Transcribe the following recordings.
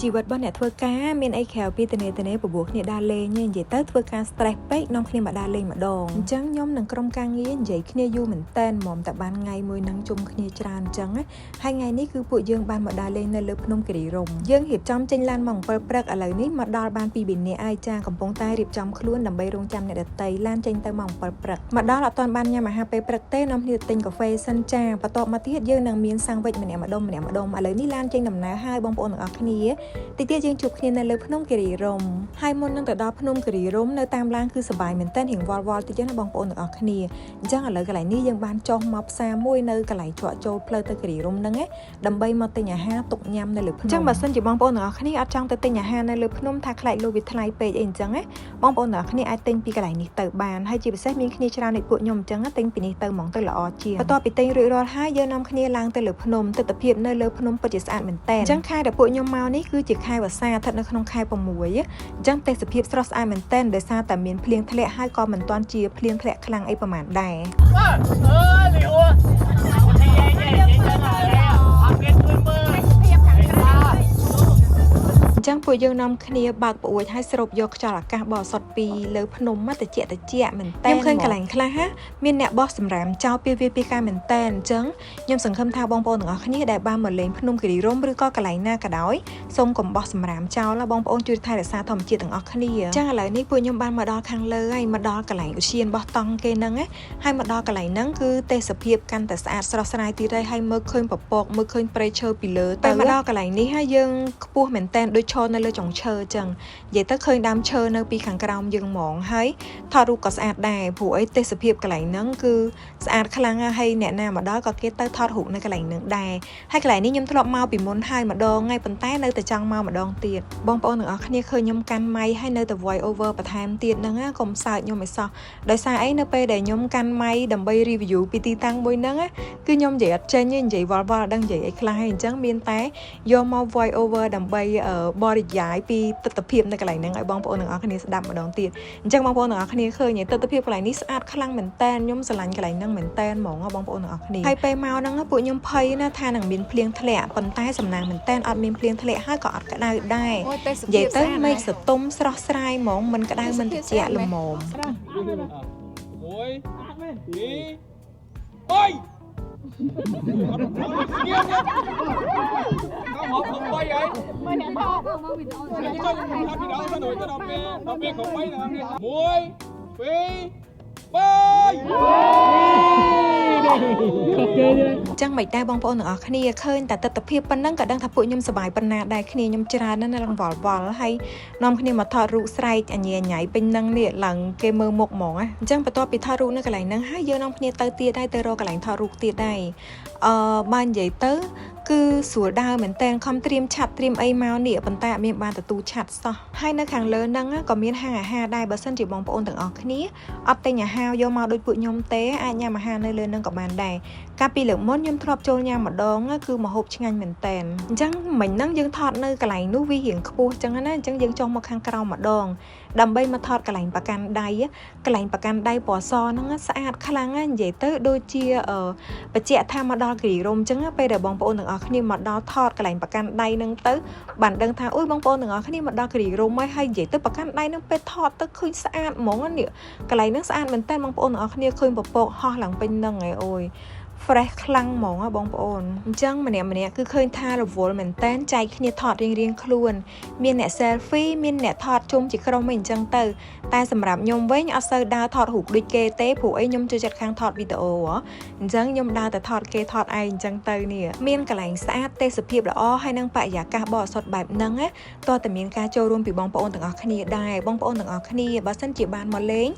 ជីវិតរបស់អ្នកធ្វើការមានអីក្រៅពីទៅនេះបបួលគ្នាដើរលេងនិយាយទៅធ្វើការ stress ពេកនាំគ្នាមកដើរលេងម្ដងអញ្ចឹងខ្ញុំនឹងក្រុមការងារនិយាយគ្នាយូរមែនតែនហ្មងតែបានថ្ងៃមួយនឹងជុំគ្នាច្រើនអញ្ចឹងហើយថ្ងៃនេះគឺពួកយើងបានមកដើរលេងនៅលើភ្នំគិរីរម្យយើងរៀបចំចេញឡានមក7ព្រឹកឥឡូវនេះមកដល់បាន2 3នាក់ហើយចាកំពុងតែរៀបចំខ្លួនដើម្បីរងចាំអ្នកដតីឡានចេញទៅមក7ព្រឹកមកដល់អត់ទាន់បានញ៉ាំអាហារពេលព្រឹកទេនាំគ្នាទិញកាហ្វេសិនចាបន្ទាប់មកទៀតយើងនឹងមានសាំងវិចម្នាក់ម្ដុំឥឡូវនេះឡានចេញដំណើរហើយបងប្អូនទាំងអស់គ្នាតិចទៀតយើងជួបគ្នានៅលើភ្នំគិរីរម្យហើយមុននឹងទៅដល់ភ្នំគិរីរម្យនៅតាមឡានគឺសប្បាយមែនតើរៀងវល់តិចណាបងប្អូនទាំងអស់គ្នាអញ្ចឹងឥឡូវកន្លែងនេះយើងបានចុះមកផ្សារមួយនៅកន្លែងច្រកចូលផ្លូវទៅគិរីរម្យហ្នឹងដើម្បីមកទិញអាហារទុកញ៉ាំនៅលើភ្នំអញ្ចឹងបើសិនជាបងប្អូនទាំងអស់គ្នាអត់ចង់ទៅទិញអាហារនៅលើភ្នំថាខ្លាចលុយវាថ្លៃពេកអីអញ្ចឹងបងប្អូនទាំងអស់គ្នាអាចទិញពីកន្លែងនេះទៅបានហើយជាពិសេសមានគ្នាច្រើននៃពួកខ្ញុំអញ្ចឹងទិញពីនេះទៅហ្មងទៅល្អជាងបន្ទាប់ពីទិញរួចរាល់ហើយយើងនាំគ្នាឡើងទៅលើភ្នំទិដ្ឋភាពនៅលើភ្នំពិតជាស្អាតមែនតើអញ្ចឹងខែដែលពួកខ្ញុំមកនេះគឺជាខែវស្សាស្ថិតនៅក្នុងខែ6អញ្ចឹងទេសភាពស្រស់ស្អាតមែនតើដោយសារតែមានភ្លៀងធ្លាក់ហើយក៏មិនទាន់ជាភ្លៀងធ្លាក់ខ្លាំងអីប្រហែលដែរអញ្ចឹងពួកយើងនាំគ្នាបើកប្អួយឲ្យស្រូបយកខ្យល់អាកាសបរិសុទ្ធពីលើភ្នំមកត្រជាក់មែនតើខ្ញុំឃើញកន្លែងខ្លះមានអ្នកបោះសម្រាមចោលពីកាមែនតើអញ្ចឹងខ្ញុំសង្ឃឹមថាបងប្អូនទាំងអស់គ្នាដែលបានមកលេងភ្នំគិរីរម្យឬក៏កន្លែងណាក៏ដោយសូមកុំបោះសម្រាមចោលបងប្អូនជួយថែរក្សាធម្មជាតិទាំងអស់គ្នាអញ្ចឹងឥឡូវនេះពួកខ្ញុំបានមកដល់ខាងលើហើយមកដល់កន្លែងឧទ្យានបោះតង់គេហ្នឹងហើយមកដល់កន្លែងហ្នឹងគឺទេសភាពកាន់តែស្អាតស្រស់ស្រាយទៀតហើយមើលឃើញពពកមើលឃើញព្រៃឈើពីលើទៅមកដល់កន្លែងនេះហើយយើងខ្ពស់មែនតើដូចឈរនៅលើចុងឈើអញ្ចឹងនិយាយទៅឃើញដើមឈើនៅពីខាងក្រោមយើងហ្មងហើយថតរូបក៏ស្អាតដែរព្រោះអីទេសភាពកន្លែងហ្នឹងគឺស្អាតខ្លាំងហើយអ្នកណាមកដល់ក៏គេទៅថតរូបនៅកន្លែងហ្នឹងដែរហើយកន្លែងនេះខ្ញុំធ្លាប់មកពីមុនហើយម្ដងហើយប៉ុន្តែនៅតែចង់មកម្ដងទៀតបងប្អូនទាំងអស់គ្នាឃើញខ្ញុំកាន់ម៉ៃហើយនៅតែ voice over បន្ថែមទៀតហ្នឹងកុំសើចខ្ញុំឲ្យសោះដោយសារអីនៅពេលដែលខ្ញុំកាន់ម៉ៃដើម្បី review ពីទីតាំងមួយហ្នឹងគឺខ្ញុំនិយាយអត់ចេញទេនិយាយវល់អត់ដឹងនិយាយអីខ្លះហើយអញ្ចឹងមានតែយកមក voice over ដើម្បីបរិយាយពីទស្សនភាពនៅកន្លែងហ្នឹងឲ្យបងប្អូនទាំងអស់គ្នាស្ដាប់ម្ដងទៀតអញ្ចឹងបងប្អូនទាំងអស់គ្នាឃើញទស្សនភាពកន្លែងនេះស្អាតខ្លាំងមែនតើខ្ញុំស្រឡាញ់កន្លែងហ្នឹងមែនតើហ្មងបងប្អូនទាំងអស់គ្នាហើយពេលមកហ្នឹងពួកខ្ញុំភ័យណាថានឹងមានភ្លៀងធ្លាក់ប៉ុន្តែសំណាងមែនតើអត់មានភ្លៀងធ្លាក់ហើយក៏អត់ក្តៅដែរនិយាយទៅមេឃសតុំស្រស់ស្រាយហ្មងមិនក្តៅមិនត្រជាក់ល្មម1 2 3 Không hộp không quay vậy. Mới nè thôi. Nó biết không mấy nè. Muối, phi, bay. ចឹងមិនដែរបងប្អូនទាំងអស់គ្នាឃើញតែទស្សនភាពប៉ុណ្ណឹងក៏ដឹងថាពួកខ្ញុំសប្បាយប៉ុណ្ណាដែរគ្នាខ្ញុំច្រើនណាស់នៅឡើងវល់ហើយនាំគ្នាមកថតរូបស្រែកអញ៉ៃពេញហ្នឹងនេះឡើងគេមើលមុខហ្មងអញ្ចឹងបន្ទាប់ពីថតរូបនៅកន្លែងហ្នឹងហើយយើងនាំគ្នាទៅទៀតដែរទៅរកកន្លែងថតរូបទៀតដែរបាននិយាយទៅគឺស្រួលដើរមែនតើខំត្រៀមឆាត់ត្រៀមអីមកនេះប៉ុន្តែអត់មានបានទទួលឆាត់សោះហើយនៅខាងលើហ្នឹងក៏មានហាងអាហារដែរបើសិនជាបងប្អូនទាំងអស់គ្នាអត់ទិញអាហារយកមកដូចពួកខ្ញុំទេអាចញ៉ាំអាហារនៅលើហ្នឹងក៏បានដែរកាលពីលើកមុនខ្ញុំធ្លាប់ចូលញ៉ាំម្ដងគឺម្ហូបឆ្ងាញ់មែនតើអញ្ចឹងមិញហ្នឹងយើងថតនៅកន្លែងនោះវារៀងខ្ពស់អញ្ចឹងណាអញ្ចឹងយើងចុះមកខាងក្រោមម្ដងដើម្បីមកថតកន្លែងប្រកាន់ដៃកន្លែងប្រកាន់ដៃពណ៌សហ្នឹងស្អាតខ្លាំងណាស់និយាយទៅដូចជាបច្ចៈថាមកដល់គិរីរម្យអញ្ចឹងពេលដែលបងប្អូនទាំងអស់គ្នាមកដល់ថតកន្លែងប្រកាន់ដៃហ្នឹងទៅបានដឹងថាអូយបងប្អូនទាំងអស់គ្នាមកដល់គិរីរម្យហើយនិយាយទៅប្រកាន់ដៃហ្នឹងពេលថតទៅឃើញស្អាតហ្មងនេះកន្លែងហ្នឹងស្អាតមែនតើបងប្អូនទាំងអស់គ្នាឃើញពពកហោះឡើងពេញហ្នឹងឯអូយfresh ខ្លាំងហ្មងបងប្អូនអញ្ចឹងម្នាក់គឺឃើញថារវល់មែនតើចែកគ្នាថតរៀងខ្លួនមានអ្នក selfie មានអ្នកថតជុំជាក្រុមអីអញ្ចឹងទៅតែសម្រាប់ខ្ញុំវិញអត់សូវដើរថតរូបដូចគេទេព្រោះអីខ្ញុំចូលចិត្តខាងថតវីដេអូអញ្ចឹងខ្ញុំដើរតែថតគេថតឯងអញ្ចឹងទៅនេះមានកន្លែងស្អាតទេសភាពល្អហើយនឹងបរិយាកាសបរិសុទ្ធបែបហ្នឹងតើតែមានការចូលរួមពីបងប្អូនទាំងអស់គ្នាដែរបងប្អូនទាំងអស់គ្នាបើសិនជាបានមកលេង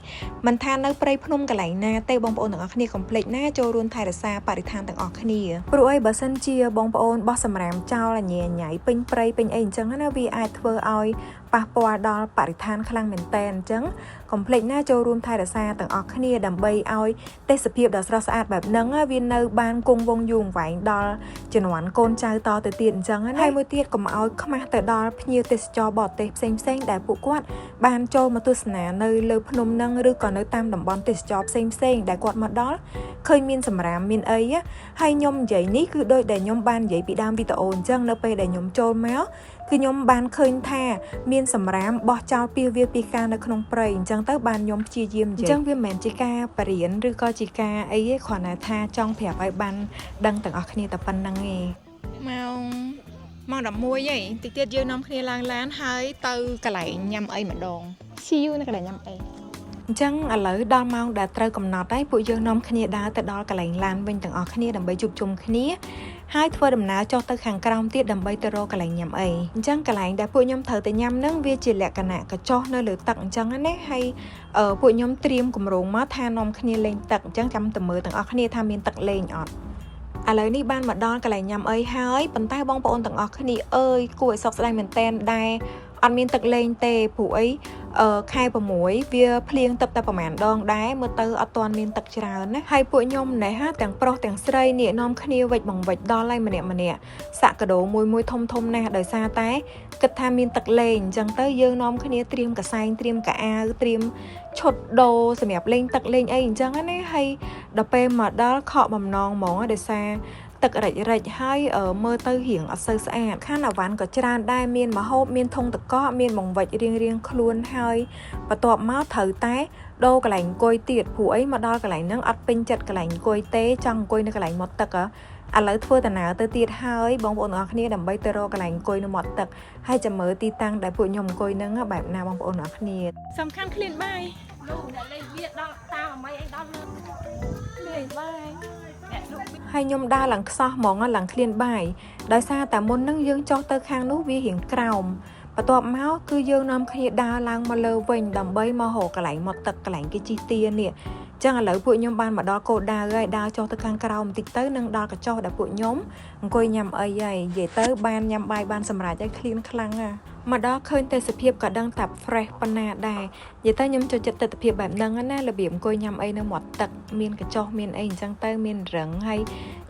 មិនថានៅព្រៃភ្នំកន្លែងណាទេបងប្អូនទាំងអស់គ្នាកុំភ្លេចណាចូលរួមថែរក្សាបរិស្ថានទាំងអស់គ្នាព្រោះអីបើសិនជាបងប្អូនបោះសម្រាមចោលញ៉ៃពេញព្រៃពេញអីអញ្ចឹងណាវាអាចធ្វើឲ្យប៉ះពាល់ដល់បរិស្ថានខ្លាំងមែនតើអញ្ចឹងកុំភ្លេចណាចូលរួមថែរក្សាទាំងអស់គ្នាដើម្បីឲ្យទេសភាពដ៏ស្រស់ស្អាតបែបហ្នឹងវានៅបានគង់វង្សយូរអង្វែងដល់ជំនាន់កូនចៅតទៅទៀតអញ្ចឹងណាហើយមួយទៀតកុំឲ្យខ្មាស់ទៅដល់ភ្ញៀវទេសចរបរទេសផ្សេងដែលពួកគាត់បានចូលមកទស្សនានៅលើភ្នំហ្នឹងឬក៏នៅតាមតំបន់ទេសចរផ្សេងដែលគាត់មកដល់ឃើញមានសម្រាមមាន មានអីហើយខ្ញុំនិយាយនេះគឺដូចដែលខ្ញុំបាននិយាយពីដើមវីដេអូអញ្ចឹងនៅពេលដែលខ្ញុំចូលមកគឺខ្ញុំបានឃើញថាមានសម្រាមបោះចោលពីវាពីការនៅក្នុងព្រៃអញ្ចឹងទៅបានខ្ញុំព្យាយាមនិយាយអញ្ចឹងវាមិនមែនជាការបរៀនឬក៏ជាការអីទេគ្រាន់តែថាចង់ប្រាប់ឲ្យបានដឹងទាំងអស់គ្នាតែប៉ុណ្្នឹងឯងម៉ោង11ហីតិចទៀតយើងនាំគ្នាឡើងឡានហើយទៅកន្លែងញ៉ាំអីម្ដង See you នៅកន្លែងញ៉ាំអីអញ្ចឹងឥឡូវដល់ម៉ោងដែលត្រូវកំណត់ហើយពួកយើងនាំគ្នាដើរទៅដល់កន្លែងឡានវិញទាំងអស់គ្នាដើម្បីជួបជុំគ្នាហើយធ្វើដំណើរចុះទៅខាងក្រោមទៀតដើម្បីទៅរកកន្លែងញ៉ាំអីអញ្ចឹងកន្លែងដែលពួកខ្ញុំត្រូវទៅញ៉ាំហ្នឹងវាជាលក្ខណៈកញ្ចុះនៅលើទឹកអញ្ចឹងណាហើយពួកខ្ញុំត្រៀមគម្រោងមកថានាំគ្នាលេងទឹកអញ្ចឹងចាំទៅមើលទាំងអស់គ្នាថាមានទឹកលេងអត់ឥឡូវនេះបានមកដល់កន្លែងញ៉ាំអីហើយប៉ុន្តែបងប្អូនទាំងអស់គ្នាអើយគួរឲ្យសោកស្ដាយមែនតែនដែរអត់មានទឹកលេងទេព្រោះអីខែ6វាភ្លៀងទឹកតែប្រហែលដងដែរមើលទៅអត់ទាន់មានទឹកច្រើនណាហើយពួកខ្ញុំណែទាំងប្រុសទាំងស្រីនេះនាំគ្នាវិចបងវិចដល់ហើយម្នាក់សាក់កដោមួយធំណាស់ដោយសារតែគិតថាមានទឹកលេងអញ្ចឹងទៅយើងនាំគ្នាត្រៀមកសែងត្រៀមកៅអៅត្រៀមឈុតដូរសម្រាប់លេងទឹកលេងអីអញ្ចឹងណាហើយដល់ពេលមកដល់ខកបំណងហ្មងដោយសារទឹករិចហើយមើលទៅរៀងអត់សូវស្អាតខានអាវ៉ាន់ក៏ច្រើនដែរមានម្ហូបមានធុងទឹកកកមានបង្វិចរៀងខ្លួនហើយបន្ទាប់មកត្រូវតែដូរកន្លែងអង្គុយទៀតព្រោះអីមកដល់កន្លែងហ្នឹងអត់ពេញចិត្តកន្លែងអង្គុយទេចង់អង្គុយនៅកន្លែងមាត់ទឹកឥឡូវធ្វើដំណើរទៅទៀតហើយបងប្អូនទាំងអស់គ្នាដើម្បីទៅរកកន្លែងអង្គុយនៅមាត់ទឹកហើយចាំមើលទីតាំងដែលពួកខ្ញុំអង្គុយហ្នឹងបែបណាបងប្អូនទាំងអស់គ្នាសំខាន់ឃ្លានបាយលោកអ្នកលេងវាដល់តាមអមីអីដល់លើលេងបាយហើយខ្ញុំដើរឡើងខ្សោះហ្មងឡើងឃ្លានបាយដោយសារតែមុនហ្នឹងយើងចុះទៅខាងនោះវារៀងក្រោមបន្ទាប់មកគឺយើងនាំគ្នាដើរឡើងមកលើវិញដើម្បីមករកកន្លែងមាត់ទឹកកន្លែងគេជិះទានេះចឹងឥឡូវពួកខ្ញុំបានមកដល់គោលដៅហើយដើរចុះទៅខាងក្រោមបន្តិចទៅនឹងដល់កញ្ចុះដែលពួកខ្ញុំអង្គុយញ៉ាំអីហើយនិយាយទៅបានញ៉ាំបាយបានសម្រាប់ឲ្យឃ្លានខ្លាំងមកដល់ឃើញទេសភាពក៏ដឹងថា fresh ប៉ុណ្ណាដែរនិយាយទៅខ្ញុំចូលចិត្តទស្សនភាពបែបហ្នឹងណារបៀបអង្គុយញ៉ាំអីនៅមាត់ទឹកមានកញ្ចុះមានអីអញ្ចឹងទៅមានរឹងហើយ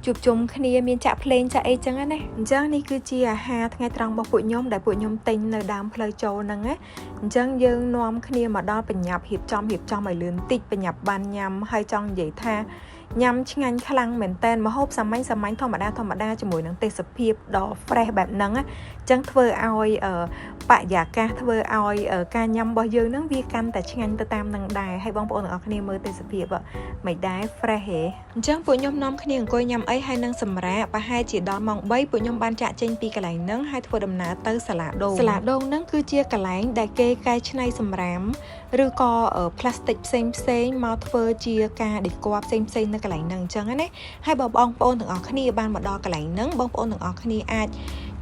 ជួបជុំគ្នាមានចាក់ភ្លេងចាក់អីចឹងណាអញ្ចឹងនេះគឺជាអាហារថ្ងៃត្រង់របស់ពួកខ្ញុំដែលពួកខ្ញុំទិញនៅដើមផ្លូវចូលហ្នឹងណាអញ្ចឹងយើងនាំគ្នាមកដល់បញ្ញាប់រៀបចំឲ្យលឿនតិចបញ្ញាប់បានញ៉ាំហើយចង់និយាយថាញ៉ាំឆ្ងាញ់ខ្លាំងមែនតែនម្ហូបសាមញ្ញធម្មតាជាមួយនឹងទេសភាពដ៏ fresh បែបហ្នឹងអញ្ចឹងធ្វើឲ្យបរិយាកាសធ្វើឲ្យការញ៉ាំរបស់យើងហ្នឹងវាកាន់តែឆ្ងាញ់ទៅតាមនឹងដែរហើយបងប្អូនទាំងអស់គ្នាមើលទេសភាពមិនដែរ fresh ហេអញ្ចឹងពួកខ្ញុំនាំគ្នាអង្គុយញ៉ាំអីហើយនឹងសម្រាប់ប្រហែលជាដល់ម៉ោង3ពួកខ្ញុំបានចាក់ចេញពីកន្លែងហ្នឹងហើយធ្វើដំណើរទៅសាលាដូងហ្នឹងគឺជាកន្លែងដែលគេកែច្នៃសម្រាមឬក៏ផ្លាស្ទិកផ្សេងមកធ្វើជាការដេគ័រផ្សេងនៅកន្លែងហ្នឹងអញ្ចឹងណាហើយបងប្អូនទាំងអស់គ្នាបានមកដល់កន្លែងហ្នឹងបងប្អូនទាំងអស់គ្នាអាច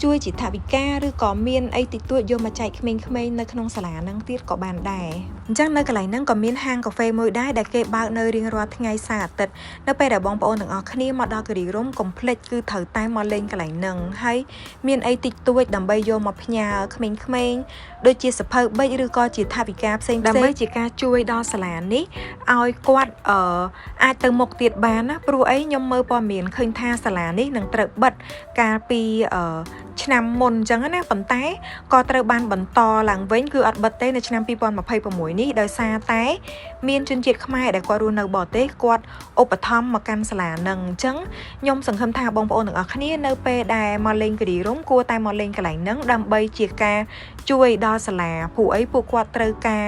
ជួយជាថវិកាឬក៏មានអីតិចតួចយកមកចែកក្មេងៗនៅក្នុងសាលាហ្នឹងទៀតក៏បានដែរអញ្ចឹងនៅកន្លែងហ្នឹងក៏មានហាងកាហ្វេមួយដែរដែលគេបើកនៅរៀងរាល់ថ្ងៃសៅរ៍អាទិត្យនៅពេលដែលបងប្អូនទាំងអស់គ្នាមកដល់គិរីរម្យកុំភ្លេចគឺត្រូវតែមកលេងកន្លែងហ្នឹងហើយមានអីតិចតួចដើម្បីយកមកផ្ញើក្មេងៗដូចជាសភៅប៊ិចឬក៏ជាថវិកាផ្សេងដើម្បីជាការជួយដល់សាលានេះឲ្យគាត់អាចទៅមុខទៀតបានណាព្រោះអីខ្ញុំមើលព័ត៌មានឃើញថាសាលានេះនឹងត្រូវបិទកាលពីឆ្នាំមុនអញ្ចឹងណាប៉ុន្តែក៏ត្រូវបានបន្តឡើងវិញគឺអត់បិទទេនៅឆ្នាំ2026នេះដោយសារតែមានជនជាតិខ្មែរដែលគាត់រស់នៅបរទេសគាត់ឧបត្ថម្ភមកកាន់សាលានឹងអញ្ចឹងខ្ញុំសង្ឃឹមថាបងប្អូនទាំងអស់គ្នានៅពេលដែលមកលេងគិរីរម្យគួរតែមកលេងកន្លែងហ្នឹងដើម្បីជាការជួយដល់សាលាពួកគាត់ត្រូវការ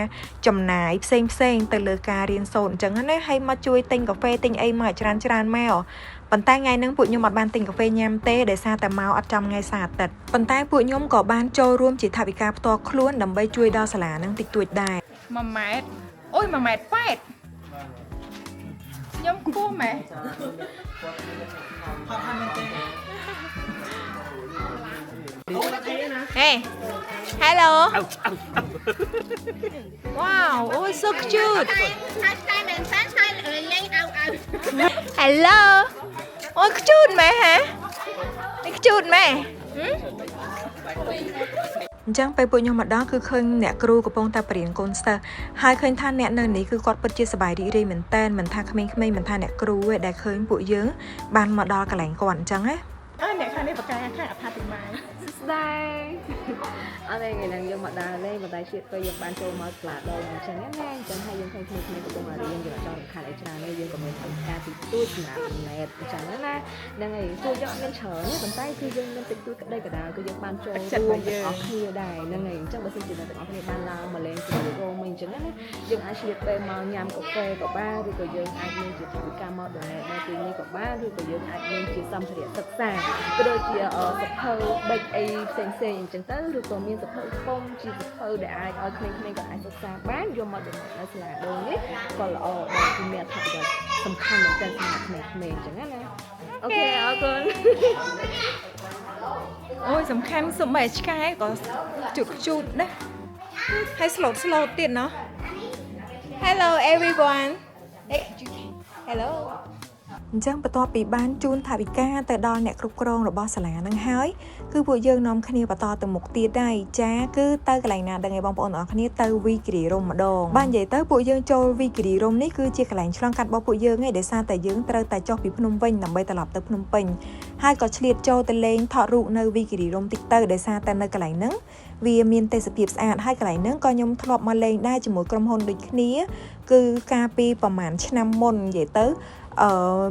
ចំណាយផ្សេងទៅលើការរៀនសូត្រអញ្ចឹងណាហើយមកជួយទិញកាហ្វេទិញអីមកច្រើនមកប៉ុន្តែថ្ងៃហ្នឹងពួកខ្ញុំអត់បានទិញកាហ្វេញ៉ាំទេដោយសារតែមកអត់ចំថ្ងៃសៅរ៍អាទិត្យប៉ុន្តែពួកខ្ញុំក៏បានចូលរួមជាថវិកាផ្ទាល់ខ្លួនដើម្បីជួយដល់សាលាហ្នឹងតិចតួចដែរ1ម៉ែត្រអូយ1ម៉ែត្រ8ខ្ញុំខ្ពស់ម៉ែHey, hello. Wow, oh, so cute. Hello. Oh, cute mẹ hả? Cute mẹ. អញ្ចឹងពេលពួកខ្ញុំមកដល់គឺឃើញអ្នកគ្រូកំពុងតែបរៀនកូនស្ទើហើយឃើញថាអ្នកនៅនេះគឺគាត់ពិតជាសប្បាយរីករាយមែនតែនមិនថាក្មេងៗមិនថាអ្នកគ្រូទេដែលឃើញពួកយើងបានមកដល់កន្លែងគាត់អញ្ចឹងណាអ្នកខាងនេះបកាយខាងអត្ថាធិប្បាយស្ដាយ អត់ទេថ្ងៃហ្នឹងយើងមកដើរលេងបន្តែជាតិទៅយើងបានចូលមកផ្លាតដល់អញ្ចឹងណាអញ្ចឹងហើយយើងឃើញគ្នាកំពុងរៀនយើងអត់ចង់រំខានអីច្រើនទេយើងក៏មានធ្វើការទីទួចសម្រាប់ណែតអញ្ចឹងណាហ្នឹងហើយជួយយើងអត់មានច្រើនទេប៉ុន្តែគឺយើងមានតិចតួចក្តីក្តាលគឺយើងបានចូលរួមទាំងអស់គ្នាដែរហ្នឹងហើយអញ្ចឹងបើសិនជាអ្នកទាំងអស់គ្នាបានឡើងមកលេងជាមួយរោមអញ្ចឹងណាយើងអាចឆ្លៀតពេលមកញ៉ាំកាហ្វេក៏បានឬក៏យើងអាចមានជាធ្វើការមកដល់នៅទីនេះក៏បានឬក៏យើងអាចមានជាសម្ភារៈសិក្សាក៏ដូចជាសភៅបិចអីផ្សេងៗអញ្ចឹងទៅឬក៏មានសភៅពុំជាសភៅដែលអាចឲ្យក្មេងៗក៏អាចសិក្សាបានយកមកដល់នៅសាលាដូននេះក៏ល្អដែរគឺមានអត្ថប្រយោជន៍សំខាន់មែនទែនសម្រាប់ក្មេងៗអញ្ចឹងណាអូខេអរគុណ អូយសំខាន់សុំបែឆ្កែក៏ជូតណាហើយ slow ទៀតណោះ Hello everyone Hello អញ្ចឹងបន្ទាប់ពីបានជូនថវិកាទៅដល់អ្នកគ្រប់គ្រងរបស់សាលានឹងហើយគឺពួកយើងនាំគ្នាបន្តទៅមុខទៀតដែរចាគឺទៅកន្លែងណាដឹងឯងបងប្អូនទាំងអស់គ្នាទៅវីគិរីរមម្ដងបាននិយាយទៅពួកយើងចូលវីគិរីរមនេះគឺជាកន្លែងឆ្លងកាត់របស់ពួកយើងឯងដោយសារតែយើងត្រូវតែចុះពីភ្នំវិញដើម្បីត្រឡប់ទៅភ្នំពេញហើយក៏ឆ្លៀតចូលទៅលេងថតរូបនៅវីគិរីរមតិចទៅដោយសារតែនៅកន្លែងហ្នឹងវាមានទេសភាពស្អាតហើយកន្លែងហ្នឹងក៏ខ្ញុំធ្លាប់មកលេងដែរជាមួយក្រុមហ៊ុនដូចគ្នាគឺកាលពីប្រហែលឆ្នាំមុននិយាយទៅ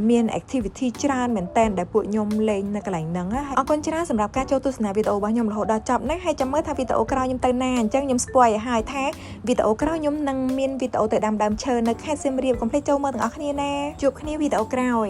មាន activity ច្រើនមែនតើដែលពួកខ្ញុំលេងនៅកន្លែងហ្នឹងណាអរគុណច្រើនសម្រាប់ការចូលទស្សនាវីដេអូរបស់ខ្ញុំរហូតដល់ចប់ណាហើយចាំមើលថាវីដេអូក្រោយខ្ញុំទៅណាអញ្ចឹងខ្ញុំ spoil ឲ្យហើយថាវីដេអូក្រោយខ្ញុំនឹងមានវីដេអូទៅដាំដើមឈើនៅខេត្តសៀមរាបកុំភ្លេចចូលមើលទាំងអស់គ្នាណាជួបគ្នាវីដេអូក្រោយ